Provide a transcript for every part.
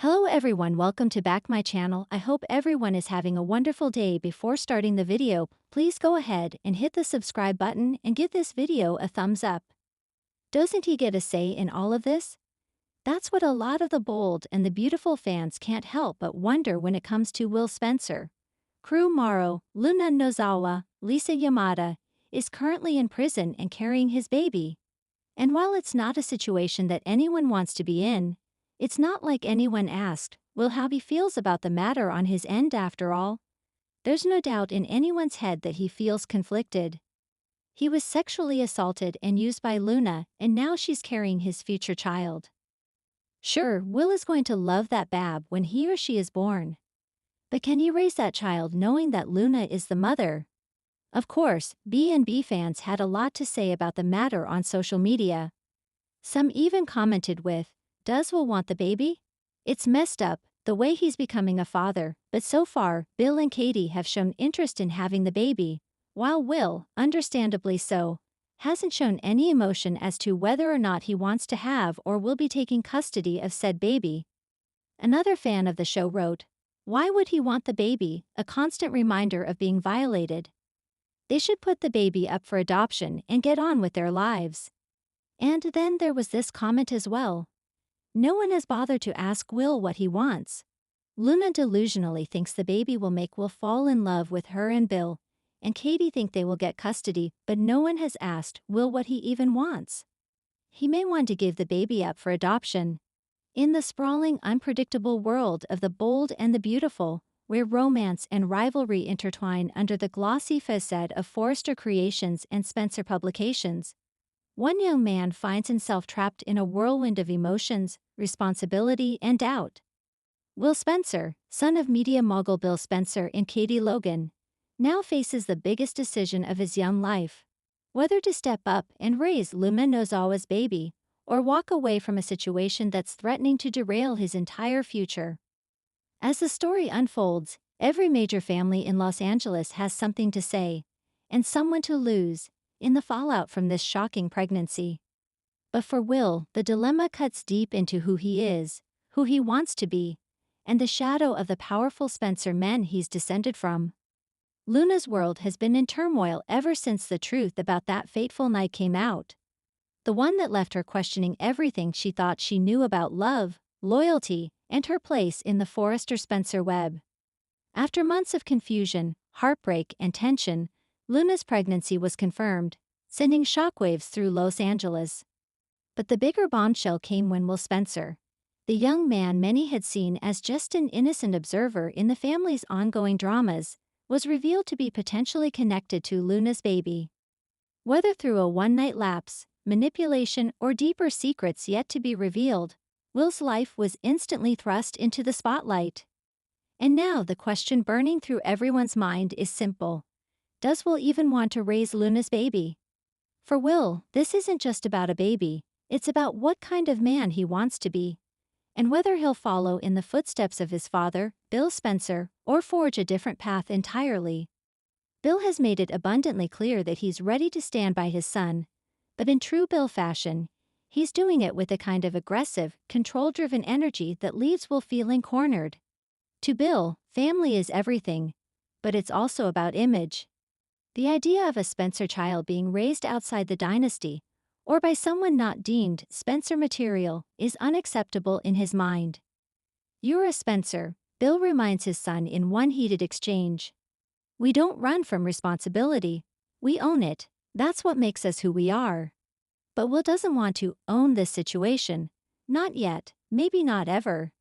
Hello everyone, welcome to back my channel. I hope everyone is having a wonderful day. Before starting the video, please go ahead and hit the subscribe button and give this video a thumbs up. Doesn't he get a say in all of this? That's what a lot of the bold and the beautiful fans can't help but wonder when it comes to Will Spencer. Crew Morrow, Luna Nozawa, Lisa Yamada, is currently in prison and carrying his baby. And while it's not a situation that anyone wants to be in, it's not like anyone asked Will how he feels about the matter on his end after all. There's no doubt in anyone's head that he feels conflicted. He was sexually assaulted and used by Luna, and now she's carrying his future child. Sure, Will is going to love that bab when he or she is born. But can he raise that child knowing that Luna is the mother? Of course, B&B fans had a lot to say about the matter on social media. Some even commented with, "Does Will want the baby? It's messed up, the way he's becoming a father," but so far, Bill and Katie have shown interest in having the baby, while Will, understandably so, hasn't shown any emotion as to whether or not he wants to have or will be taking custody of said baby. Another fan of the show wrote, "Why would he want the baby, a constant reminder of being violated? They should put the baby up for adoption and get on with their lives." And then there was this comment as well. No one has bothered to ask Will what he wants. Luna delusionally thinks the baby will make Will fall in love with her, and Bill and Katie think they will get custody, but no one has asked Will what he even wants. He may want to give the baby up for adoption. In the sprawling, unpredictable world of the bold and the beautiful, where romance and rivalry intertwine under the glossy facade of Forrester Creations and Spencer Publications, one young man finds himself trapped in a whirlwind of emotions, responsibility, and doubt. Will Spencer, son of media mogul Bill Spencer and Katie Logan, now faces the biggest decision of his young life: whether to step up and raise Luna Nozawa's baby, or walk away from a situation that's threatening to derail his entire future. As the story unfolds, every major family in Los Angeles has something to say, and someone to lose, in the fallout from this shocking pregnancy. But for Will, the dilemma cuts deep into who he is, who he wants to be, and the shadow of the powerful Spencer men he's descended from. Luna's world has been in turmoil ever since the truth about that fateful night came out. The one that left her questioning everything she thought she knew about love, loyalty, and her place in the Forrester Spencer web. After months of confusion, heartbreak, and tension, Luna's pregnancy was confirmed, sending shockwaves through Los Angeles. But the bigger bombshell came when Will Spencer, the young man many had seen as just an innocent observer in the family's ongoing dramas, was revealed to be potentially connected to Luna's baby. Whether through a one-night lapse, manipulation, or deeper secrets yet to be revealed, Will's life was instantly thrust into the spotlight. And now the question burning through everyone's mind is simple: does Will even want to raise Luna's baby? For Will, this isn't just about a baby, it's about what kind of man he wants to be, and whether he'll follow in the footsteps of his father, Bill Spencer, or forge a different path entirely. Bill has made it abundantly clear that he's ready to stand by his son, but in true Bill fashion, he's doing it with a kind of aggressive, control-driven energy that leaves Will feeling cornered. To Bill, family is everything, but it's also about image. The idea of a Spencer child being raised outside the dynasty, or by someone not deemed Spencer material, is unacceptable in his mind. "You're a Spencer," Bill reminds his son in one heated exchange. "We don't run from responsibility, we own it, that's what makes us who we are." But Will doesn't want to own this situation, not yet, maybe not ever.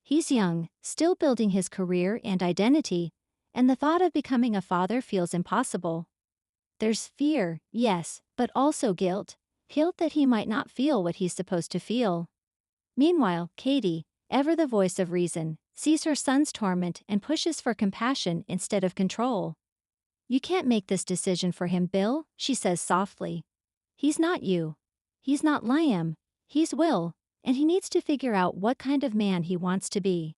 He's young, still building his career and identity, and the thought of becoming a father feels impossible. There's fear, yes, but also guilt that he might not feel what he's supposed to feel. Meanwhile, Katie, ever the voice of reason, sees her son's torment and pushes for compassion instead of control. "You can't make this decision for him, Bill," she says softly. "He's not you. He's not Liam. He's Will, and he needs to figure out what kind of man he wants to be."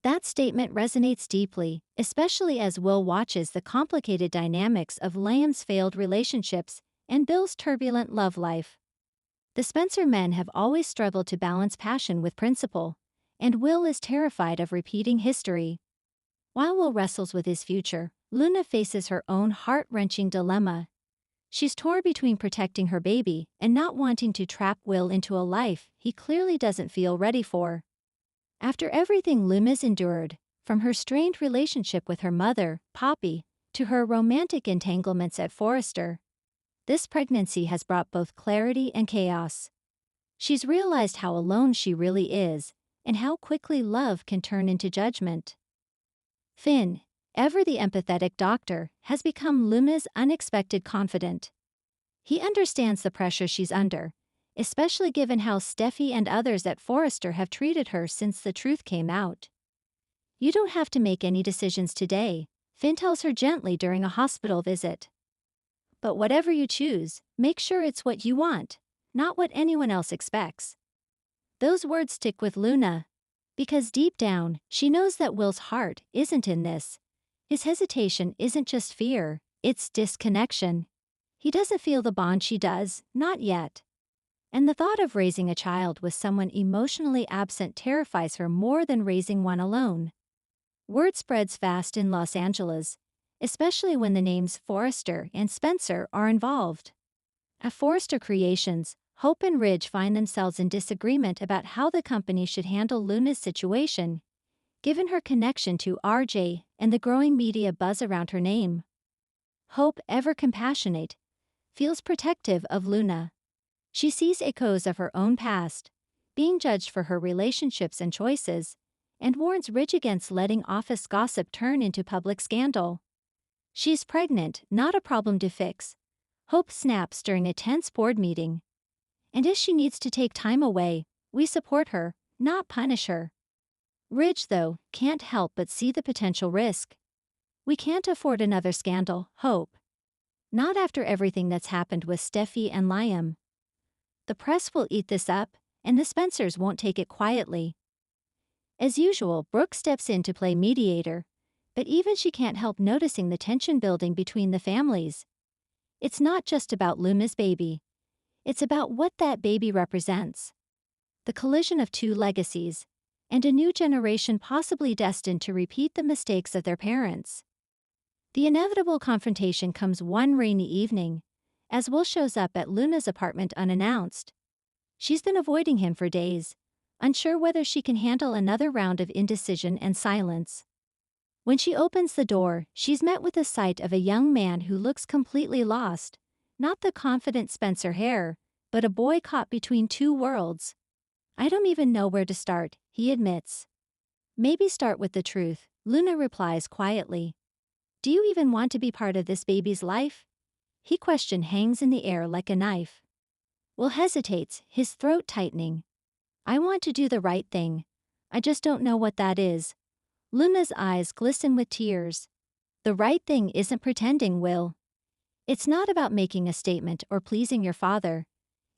That statement resonates deeply, especially as Will watches the complicated dynamics of Liam's failed relationships and Bill's turbulent love life. The Spencer men have always struggled to balance passion with principle, and Will is terrified of repeating history. While Will wrestles with his future, Luna faces her own heart-wrenching dilemma. She's torn between protecting her baby and not wanting to trap Will into a life he clearly doesn't feel ready for. After everything Luna's endured, from her strained relationship with her mother, Poppy, to her romantic entanglements at Forrester, this pregnancy has brought both clarity and chaos. She's realized how alone she really is, and how quickly love can turn into judgment. Finn, ever the empathetic doctor, has become Luna's unexpected confidant. He understands the pressure she's under, especially given how Steffi and others at Forrester have treated her since the truth came out. You don't have to make any decisions today, Finn tells her gently during a hospital visit. But whatever you choose, make sure it's what you want, not what anyone else expects. Those words stick with Luna, because deep down, she knows that Will's heart isn't in this. His hesitation isn't just fear, it's disconnection. He doesn't feel the bond she does, not yet. And the thought of raising a child with someone emotionally absent terrifies her more than raising one alone. Word spreads fast in Los Angeles, especially when the names Forrester and Spencer are involved. At Forrester Creations, Hope and Ridge find themselves in disagreement about how the company should handle Luna's situation, given her connection to RJ and the growing media buzz around her name. Hope, ever compassionate, feels protective of Luna. She sees echoes of her own past, being judged for her relationships and choices, and warns Ridge against letting office gossip turn into public scandal. She's pregnant, not a problem to fix. Hope snaps during a tense board meeting. And if she needs to take time away, we support her, not punish her. Ridge, though, can't help but see the potential risk. We can't afford another scandal, Hope. Not after everything that's happened with Steffi and Liam. The press will eat this up, and the Spencers won't take it quietly. As usual, Brooke steps in to play mediator, but even she can't help noticing the tension building between the families. It's not just about Luna's baby. It's about what that baby represents. The collision of two legacies, and a new generation possibly destined to repeat the mistakes of their parents. The inevitable confrontation comes one rainy evening, as Will shows up at Luna's apartment unannounced. She's been avoiding him for days, unsure whether she can handle another round of indecision and silence. When she opens the door, she's met with the sight of a young man who looks completely lost, not the confident Spencer Hare, but a boy caught between two worlds. I don't even know where to start, he admits. Maybe start with the truth, Luna replies quietly. Do you even want to be part of this baby's life? He question hangs in the air like a knife. Will hesitates, his throat tightening. I want to do the right thing. I just don't know what that is. Luna's eyes glisten with tears. The right thing isn't pretending, Will. It's not about making a statement or pleasing your father.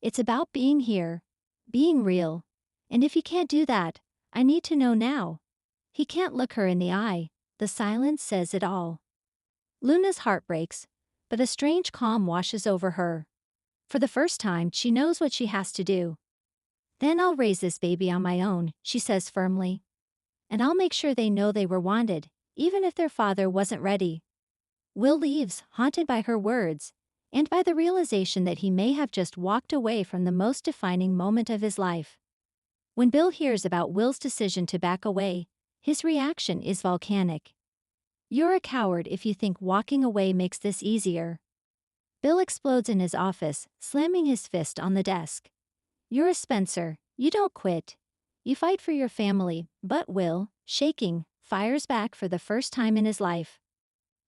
It's about being here, being real. And if you can't do that, I need to know now. He can't look her in the eye. The silence says it all. Luna's heart breaks, but a strange calm washes over her. For the first time, she knows what she has to do. Then I'll raise this baby on my own, she says firmly. And I'll make sure they know they were wanted, even if their father wasn't ready. Will leaves, haunted by her words, and by the realization that he may have just walked away from the most defining moment of his life. When Bill hears about Will's decision to back away, his reaction is volcanic. You're a coward if you think walking away makes this easier. Bill explodes in his office, slamming his fist on the desk. You're a Spencer, you don't quit. You fight for your family, but Will, shaking, fires back for the first time in his life.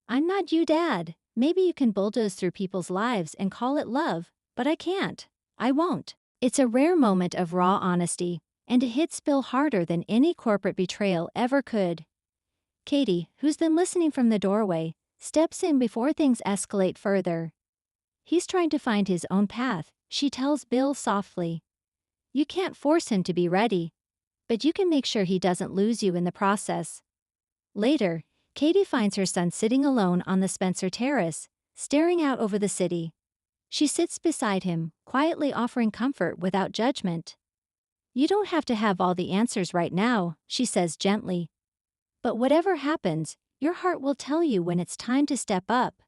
I'm not you, Dad. Maybe you can bulldoze through people's lives and call it love, but I can't. I won't. It's a rare moment of raw honesty, and it hits Bill harder than any corporate betrayal ever could. Katie, who's been listening from the doorway, steps in before things escalate further. He's trying to find his own path, she tells Bill softly. You can't force him to be ready, but you can make sure he doesn't lose you in the process. Later, Katie finds her son sitting alone on the Spencer terrace, staring out over the city. She sits beside him, quietly offering comfort without judgment. You don't have to have all the answers right now, she says gently. But whatever happens, your heart will tell you when it's time to step up.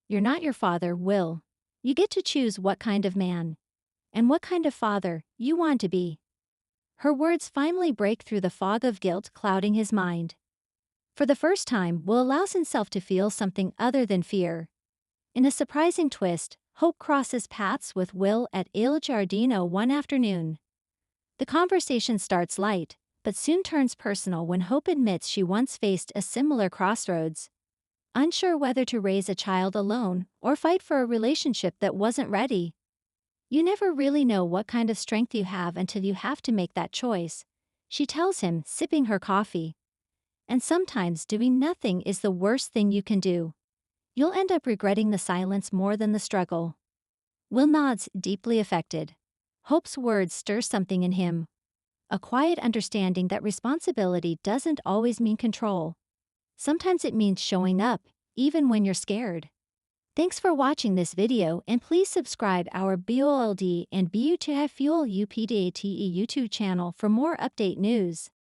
You're not your father, Will. You get to choose what kind of man and what kind of father you want to be. Her words finally break through the fog of guilt clouding his mind. For the first time, Will allows himself to feel something other than fear. In a surprising twist, Hope crosses paths with Will at Il Giardino one afternoon. The conversation starts light, but soon turns personal when Hope admits she once faced a similar crossroads. Unsure whether to raise a child alone or fight for a relationship that wasn't ready. You never really know what kind of strength you have until you have to make that choice, she tells him, sipping her coffee. And sometimes doing nothing is the worst thing you can do. You'll end up regretting the silence more than the struggle. Will nods, deeply affected. Hope's words stir something in him. A quiet understanding that responsibility doesn't always mean control. Sometimes it means showing up, even when you're scared. Thanks for watching this video and please subscribe our BOLD and BU2FUEL UPDATE YouTube channel for more update news.